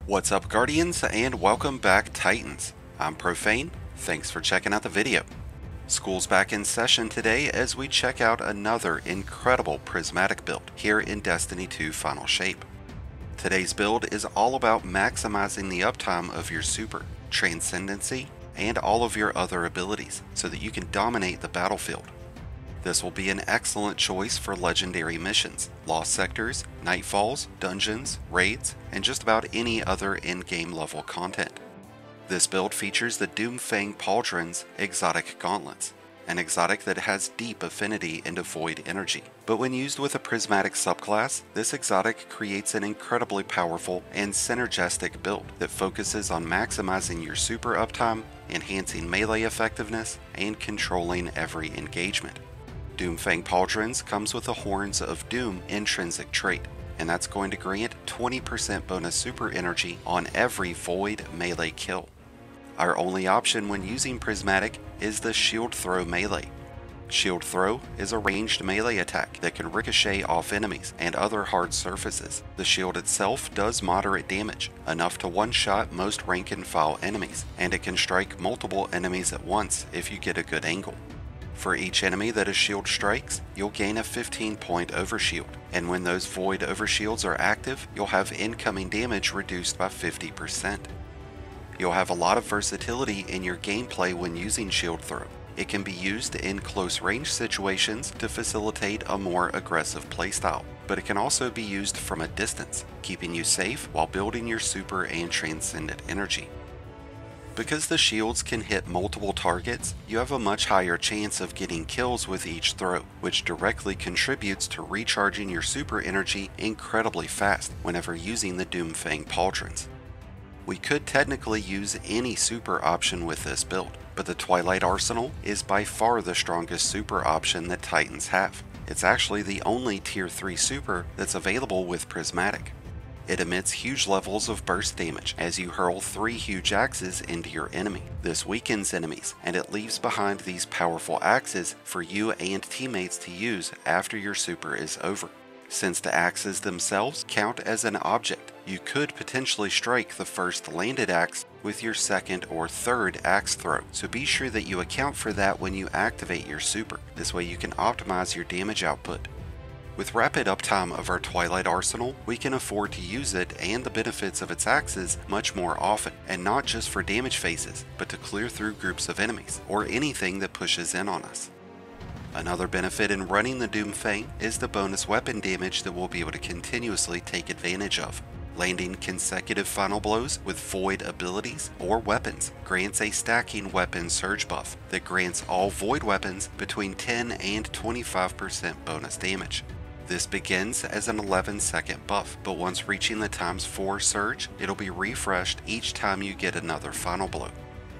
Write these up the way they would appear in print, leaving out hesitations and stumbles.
What's up, Guardians, and welcome back, Titans. I'm Profane. Thanks for checking out the video. School's back in session today as we check out another incredible Prismatic build here in Destiny 2 Final Shape. Today's build is all about maximizing the uptime of your super, Transcendency, and all of your other abilities so that you can dominate the battlefield. This will be an excellent choice for legendary missions, lost sectors, nightfalls, dungeons, raids, and just about any other endgame level content. This build features the Doomfang Pauldrons exotic Gauntlets, an exotic that has deep affinity into void energy. But when used with a prismatic subclass, this exotic creates an incredibly powerful and synergistic build that focuses on maximizing your super uptime, enhancing melee effectiveness, and controlling every engagement. Doomfang Pauldrons comes with the Horns of Doom intrinsic trait, and that's going to grant 20% bonus super energy on every void melee kill. Our only option when using Prismatic is the Shield Throw melee. Shield Throw is a ranged melee attack that can ricochet off enemies and other hard surfaces. The shield itself does moderate damage, enough to one-shot most rank and file enemies, and it can strike multiple enemies at once if you get a good angle. For each enemy that a shield strikes, you'll gain a 15-point overshield, and when those void overshields are active, you'll have incoming damage reduced by 50%. You'll have a lot of versatility in your gameplay when using Shield Throw. It can be used in close range situations to facilitate a more aggressive playstyle, but it can also be used from a distance, keeping you safe while building your super and transcendent energy. Because the shields can hit multiple targets, you have a much higher chance of getting kills with each throw, which directly contributes to recharging your super energy incredibly fast whenever using the Doomfang Pauldrons. We could technically use any super option with this build, but the Twilight arsenal is by far the strongest super option that Titans have. It's actually the only tier 3 super that's available with Prismatic. It emits huge levels of burst damage as you hurl 3 huge axes into your enemy. This weakens enemies, and it leaves behind these powerful axes for you and teammates to use after your super is over. Since the axes themselves count as an object, you could potentially strike the first landed axe with your second or third axe throw, so be sure that you account for that when you activate your super. This way you can optimize your damage output. With rapid uptime of our Twilight arsenal, we can afford to use it and the benefits of its axes much more often, and not just for damage phases, but to clear through groups of enemies, or anything that pushes in on us. Another benefit in running the Doomfang is the bonus weapon damage that we'll be able to continuously take advantage of. Landing consecutive final blows with void abilities or weapons grants a stacking weapon surge buff that grants all void weapons between 10 and 25% bonus damage. This begins as an 11-second buff, but once reaching the ×4 surge, it'll be refreshed each time you get another final blow.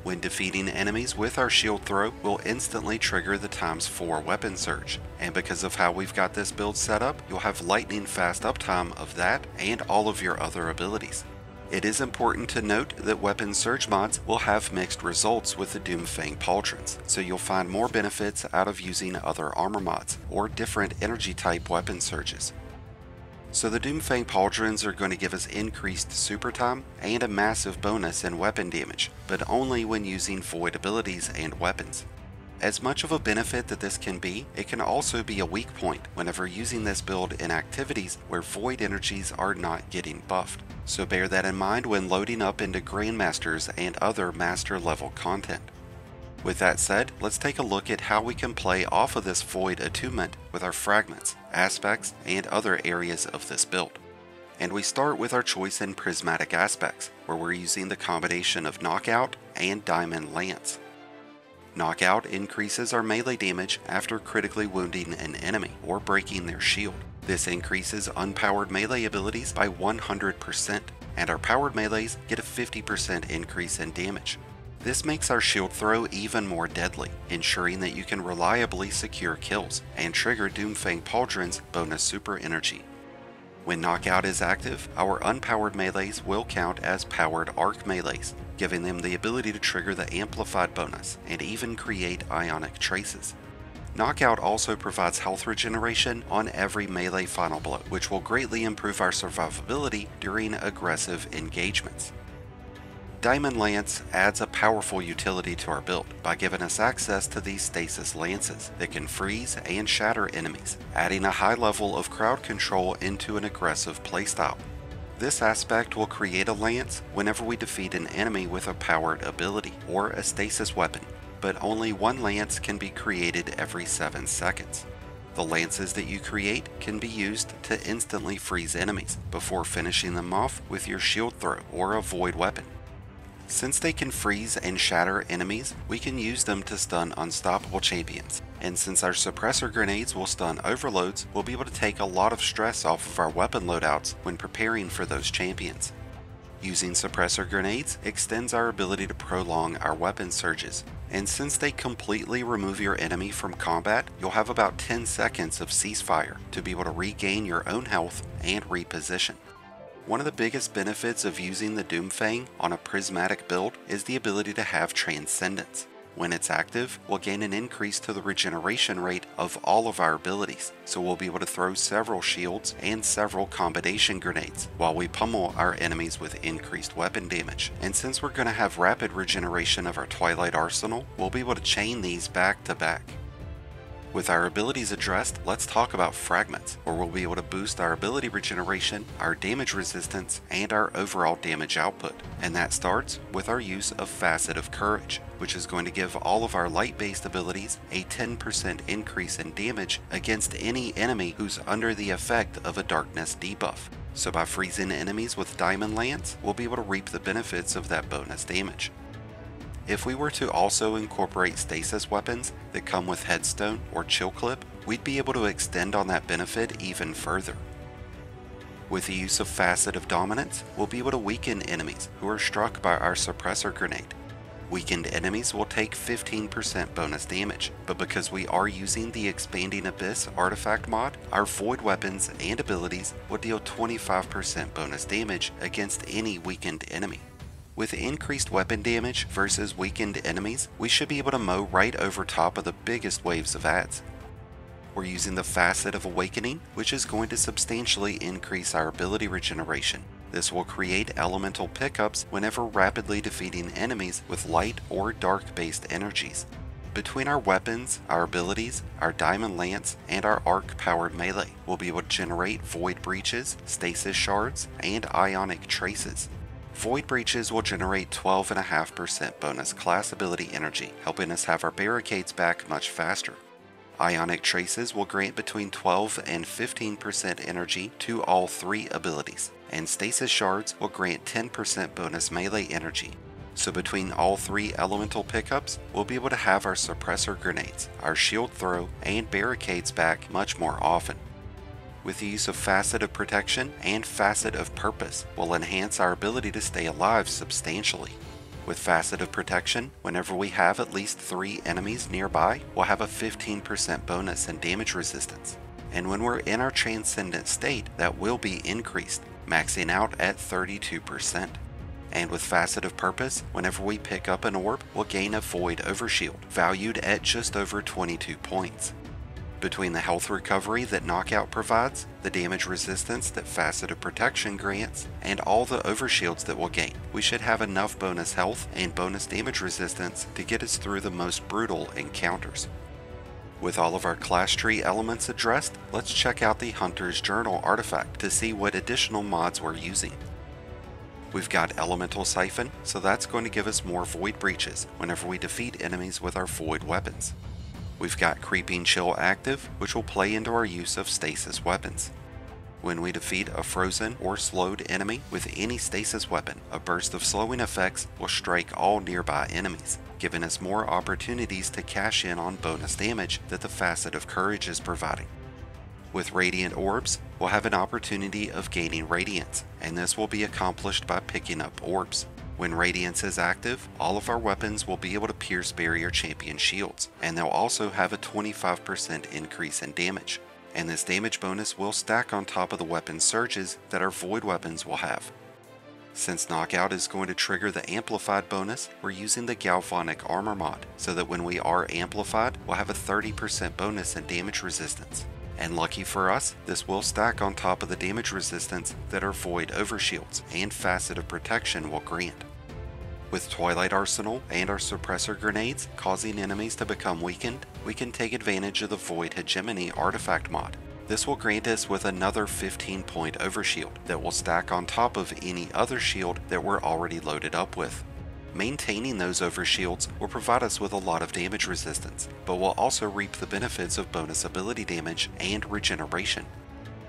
When defeating enemies with our shield throw, we'll instantly trigger the ×4 weapon surge, and because of how we've got this build set up, you'll have lightning fast uptime of that and all of your other abilities. It is important to note that weapon surge mods will have mixed results with the Doomfang Pauldrons, so you'll find more benefits out of using other armor mods or different energy type weapon surges. So the Doomfang Pauldrons are going to give us increased super time and a massive bonus in weapon damage, but only when using void abilities and weapons. As much of a benefit that this can be, it can also be a weak point whenever using this build in activities where void energies are not getting buffed. So bear that in mind when loading up into Grandmasters and other master level content. With that said, let's take a look at how we can play off of this void attunement with our fragments, aspects, and other areas of this build. And we start with our choice in Prismatic Aspects, where we're using the combination of Knockout and Diamond Lance. Knockout increases our melee damage after critically wounding an enemy or breaking their shield. This increases unpowered melee abilities by 100%, and our powered melees get a 50% increase in damage. This makes our shield throw even more deadly, ensuring that you can reliably secure kills and trigger Doomfang Pauldron's bonus super energy. When Knockout is active, our unpowered melees will count as powered arc melees, giving them the ability to trigger the amplified bonus and even create ionic traces. Knockout also provides health regeneration on every melee final blow, which will greatly improve our survivability during aggressive engagements. Diamond Lance adds a powerful utility to our build by giving us access to these stasis lances that can freeze and shatter enemies, adding a high level of crowd control into an aggressive playstyle. This aspect will create a lance whenever we defeat an enemy with a powered ability or a stasis weapon, but only one lance can be created every 7 seconds. The lances that you create can be used to instantly freeze enemies before finishing them off with your shield throw or a void weapon. Since they can freeze and shatter enemies, we can use them to stun unstoppable champions, and since our suppressor grenades will stun overloads, we'll be able to take a lot of stress off of our weapon loadouts when preparing for those champions. Using suppressor grenades extends our ability to prolong our weapon surges, and since they completely remove your enemy from combat, you'll have about 10 seconds of ceasefire to be able to regain your own health and reposition. One of the biggest benefits of using the Doomfang on a prismatic build is the ability to have Transcendence. When it's active, we'll gain an increase to the regeneration rate of all of our abilities, so we'll be able to throw several shields and several combination grenades while we pummel our enemies with increased weapon damage. And since we're going to have rapid regeneration of our Twilight arsenal, we'll be able to chain these back to back. With our abilities addressed, let's talk about fragments, where we'll be able to boost our ability regeneration, our damage resistance, and our overall damage output. And that starts with our use of Facet of Courage, which is going to give all of our light-based abilities a 10% increase in damage against any enemy who's under the effect of a darkness debuff. So by freezing enemies with Diamond Lance, we'll be able to reap the benefits of that bonus damage. If we were to also incorporate stasis weapons that come with Headstone or Chill Clip, we'd be able to extend on that benefit even further. With the use of Facet of Dominance, we'll be able to weaken enemies who are struck by our Suppressor Grenade. Weakened enemies will take 15% bonus damage, but because we are using the Expanding Abyss artifact mod, our void weapons and abilities will deal 25% bonus damage against any weakened enemy. With increased weapon damage versus weakened enemies, we should be able to mow right over top of the biggest waves of adds. We're using the Facet of Awakening, which is going to substantially increase our ability regeneration. This will create elemental pickups whenever rapidly defeating enemies with light or dark based energies. Between our weapons, our abilities, our Diamond Lance, and our arc powered melee, we'll be able to generate Void Breaches, Stasis Shards, and Ionic Traces. Void Breaches will generate 12.5% bonus class ability energy, helping us have our barricades back much faster. Ionic Traces will grant between 12 and 15% energy to all 3 abilities, and Stasis Shards will grant 10% bonus melee energy. So between all 3 elemental pickups, we'll be able to have our Suppressor Grenades, our Shield Throw, and barricades back much more often. With the use of Facet of Protection and Facet of Purpose, will enhance our ability to stay alive substantially. With Facet of Protection, whenever we have at least 3 enemies nearby, we'll have a 15% bonus in damage resistance. And when we're in our Transcendent state, that will be increased, maxing out at 32%. And with Facet of Purpose, whenever we pick up an orb, we'll gain a Void Overshield, valued at just over 22 points. Between the health recovery that Knockout provides, the damage resistance that Facet of Protection grants, and all the overshields that we'll gain, we should have enough bonus health and bonus damage resistance to get us through the most brutal encounters. With all of our class tree elements addressed, let's check out the Hunter's Journal artifact to see what additional mods we're using. We've got Elemental Siphon, so that's going to give us more Void Breaches whenever we defeat enemies with our Void weapons. We've got Creeping Chill active, which will play into our use of stasis weapons. When we defeat a frozen or slowed enemy with any stasis weapon, a burst of slowing effects will strike all nearby enemies, giving us more opportunities to cash in on bonus damage that the Facet of Courage is providing. With Radiant Orbs, we'll have an opportunity of gaining Radiance, and this will be accomplished by picking up orbs. When Radiance is active, all of our weapons will be able to pierce barrier champion shields, and they'll also have a 25% increase in damage. And this damage bonus will stack on top of the weapon surges that our void weapons will have. Since Knockout is going to trigger the Amplified bonus, we're using the Galvanic Armor mod, so that when we are amplified, we'll have a 30% bonus in damage resistance. And lucky for us, this will stack on top of the damage resistance that our Void Overshields and Facet of Protection will grant. With Twilight Arsenal and our Suppressor grenades causing enemies to become weakened, we can take advantage of the Void Hegemony artifact mod. This will grant us with another 15-point overshield that will stack on top of any other shield that we're already loaded up with. Maintaining those overshields will provide us with a lot of damage resistance, but will also reap the benefits of bonus ability damage and regeneration.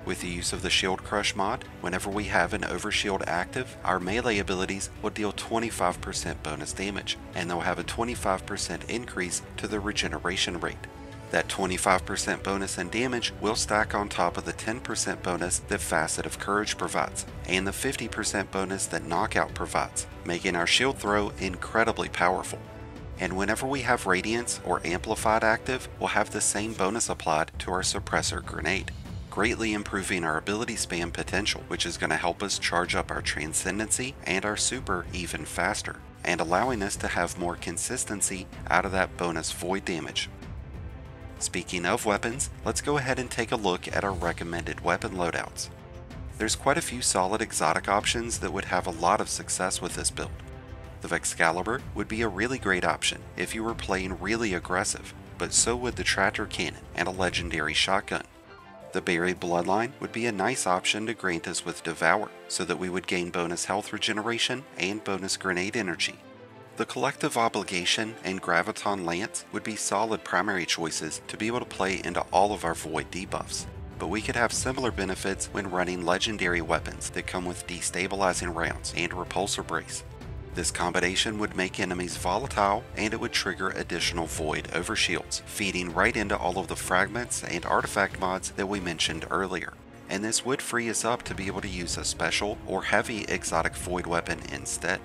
With the use of the Shield Crush mod, whenever we have an overshield active, our melee abilities will deal 25% bonus damage, and they'll have a 25% increase to the regeneration rate. That 25% bonus in damage will stack on top of the 10% bonus that Facet of Courage provides, and the 50% bonus that Knockout provides, making our shield throw incredibly powerful. And whenever we have Radiance or Amplified active, we'll have the same bonus applied to our Suppressor grenade, greatly improving our ability spam potential, which is going to help us charge up our Transcendency and our Super even faster, and allowing us to have more consistency out of that bonus Void damage. Speaking of weapons, let's go ahead and take a look at our recommended weapon loadouts. There's quite a few solid exotic options that would have a lot of success with this build. The Vexcalibur would be a really great option if you were playing really aggressive, but so would the Tractor Cannon and a legendary shotgun. The Buried Bloodline would be a nice option to grant us with Devour, so that we would gain bonus health regeneration and bonus grenade energy. The Collective Obligation and Graviton Lance would be solid primary choices to be able to play into all of our Void debuffs, but we could have similar benefits when running legendary weapons that come with destabilizing rounds and repulsor brace. This combination would make enemies volatile, and it would trigger additional Void Overshields, feeding right into all of the fragments and artifact mods that we mentioned earlier. And this would free us up to be able to use a special or heavy exotic Void weapon instead.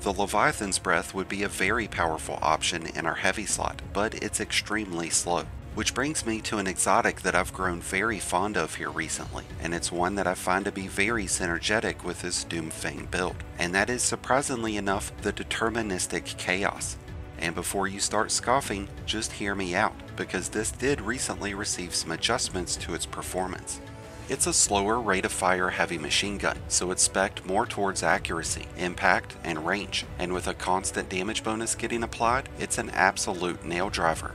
The Leviathan's Breath would be a very powerful option in our heavy slot, but it's extremely slow. Which brings me to an exotic that I've grown very fond of here recently, and it's one that I find to be very synergetic with this Doomfang build, and that is surprisingly enough the Deterministic Chaos. And before you start scoffing, just hear me out, because this did recently receive some adjustments to its performance. It's a slower rate of fire heavy machine gun, so it's spec'd more towards accuracy, impact, and range, and with a constant damage bonus getting applied, it's an absolute nail driver.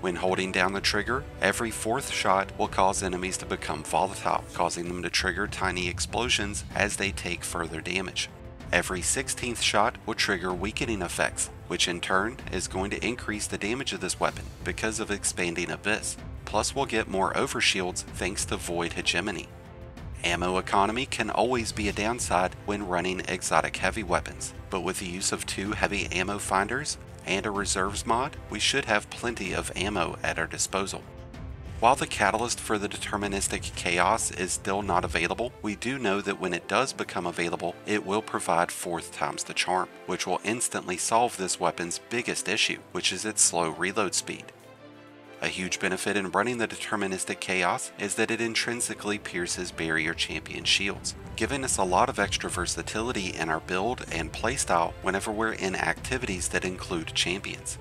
When holding down the trigger, every fourth shot will cause enemies to become volatile, causing them to trigger tiny explosions as they take further damage. Every 16th shot will trigger weakening effects, which in turn is going to increase the damage of this weapon because of Expanding Abyss. Plus we'll get more overshields thanks to Void Hegemony. Ammo economy can always be a downside when running exotic heavy weapons, but with the use of 2 heavy ammo finders and a reserves mod, we should have plenty of ammo at our disposal. While the catalyst for the Deterministic Chaos is still not available, we do know that when it does become available, it will provide 4th times the charm, which will instantly solve this weapon's biggest issue, which is its slow reload speed. A huge benefit in running the Deterministic Chaos is that it intrinsically pierces barrier champion shields, giving us a lot of extra versatility in our build and playstyle whenever we're in activities that include champions.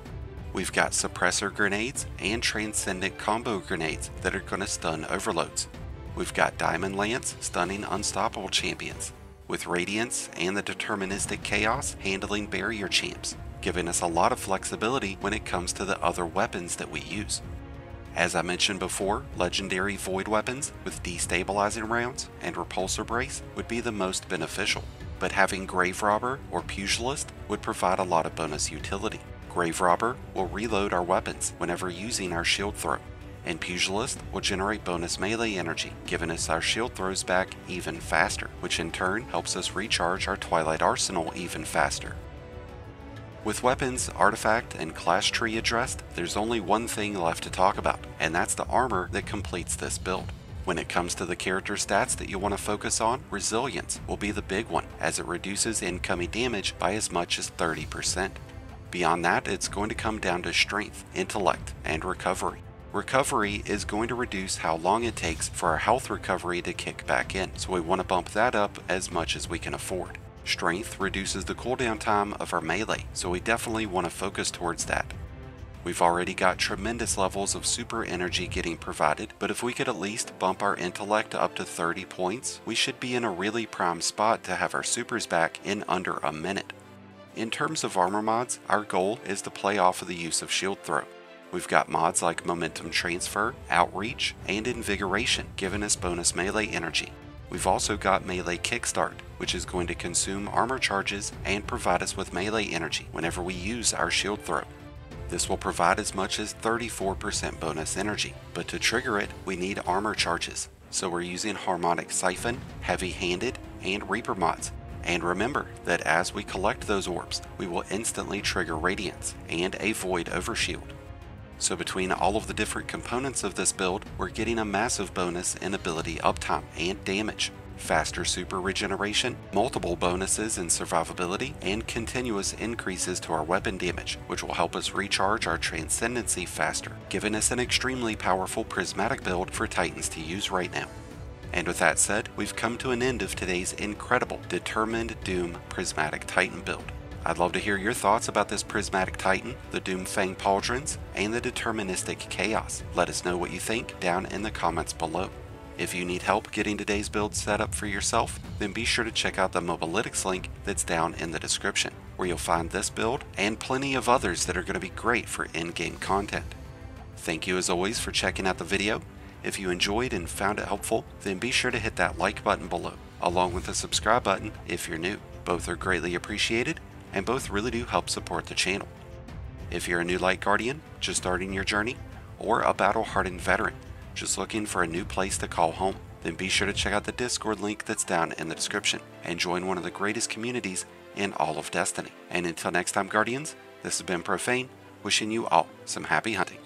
We've got Suppressor grenades and Transcendent combo grenades that are going to stun overloads. We've got Diamond Lance stunning unstoppable champions, with Radiance and the Deterministic Chaos handling barrier champs, giving us a lot of flexibility when it comes to the other weapons that we use. As I mentioned before, legendary Void weapons with destabilizing rounds and repulsor brace would be the most beneficial, but having Grave Robber or Pugilist would provide a lot of bonus utility. Grave Robber will reload our weapons whenever using our shield throw, and Pugilist will generate bonus melee energy, giving us our shield throws back even faster, which in turn helps us recharge our Twilight arsenal even faster. With weapons, artifact, and class tree addressed, there's only one thing left to talk about, and that's the armor that completes this build. When it comes to the character stats that you want to focus on, Resilience will be the big one, as it reduces incoming damage by as much as 30%. Beyond that, it's going to come down to Strength, Intellect, and Recovery. Recovery is going to reduce how long it takes for our health recovery to kick back in, so we want to bump that up as much as we can afford. Strength reduces the cooldown time of our melee, so we definitely want to focus towards that. We've already got tremendous levels of super energy getting provided, but if we could at least bump our intellect up to 30 points, we should be in a really prime spot to have our supers back in under a minute. In terms of armor mods, our goal is to play off of the use of shield throw. We've got mods like Momentum Transfer, Outreach, and Invigoration giving us bonus melee energy. We've also got Melee Kickstart, which is going to consume armor charges and provide us with melee energy whenever we use our shield throw. This will provide as much as 34% bonus energy, but to trigger it, we need armor charges. So we're using Harmonic Siphon, Heavy Handed, and Reaper mods. And remember that as we collect those orbs, we will instantly trigger Radiance and a Void Overshield. So between all of the different components of this build, we're getting a massive bonus in ability uptime and damage, faster super regeneration, multiple bonuses in survivability, and continuous increases to our weapon damage, which will help us recharge our Transcendency faster, giving us an extremely powerful prismatic build for Titans to use right now. And with that said, we've come to an end of today's incredible Determined Doom Prismatic Titan build. I'd love to hear your thoughts about this Prismatic Titan, the Doomfang Pauldrons, and the Deterministic Chaos. Let us know what you think down in the comments below. If you need help getting today's build set up for yourself, then be sure to check out the Mobalytics link that's down in the description, where you'll find this build and plenty of others that are going to be great for in-game content. Thank you as always for checking out the video. If you enjoyed and found it helpful, then be sure to hit that like button below, along with the subscribe button if you're new. Both are greatly appreciated, and both really do help support the channel. If you're a new Light Guardian, just starting your journey, or a battle-hardened veteran, just looking for a new place to call home, then be sure to check out the Discord link that's down in the description, and join one of the greatest communities in all of Destiny. And until next time, Guardians, this has been Profane, wishing you all some happy hunting.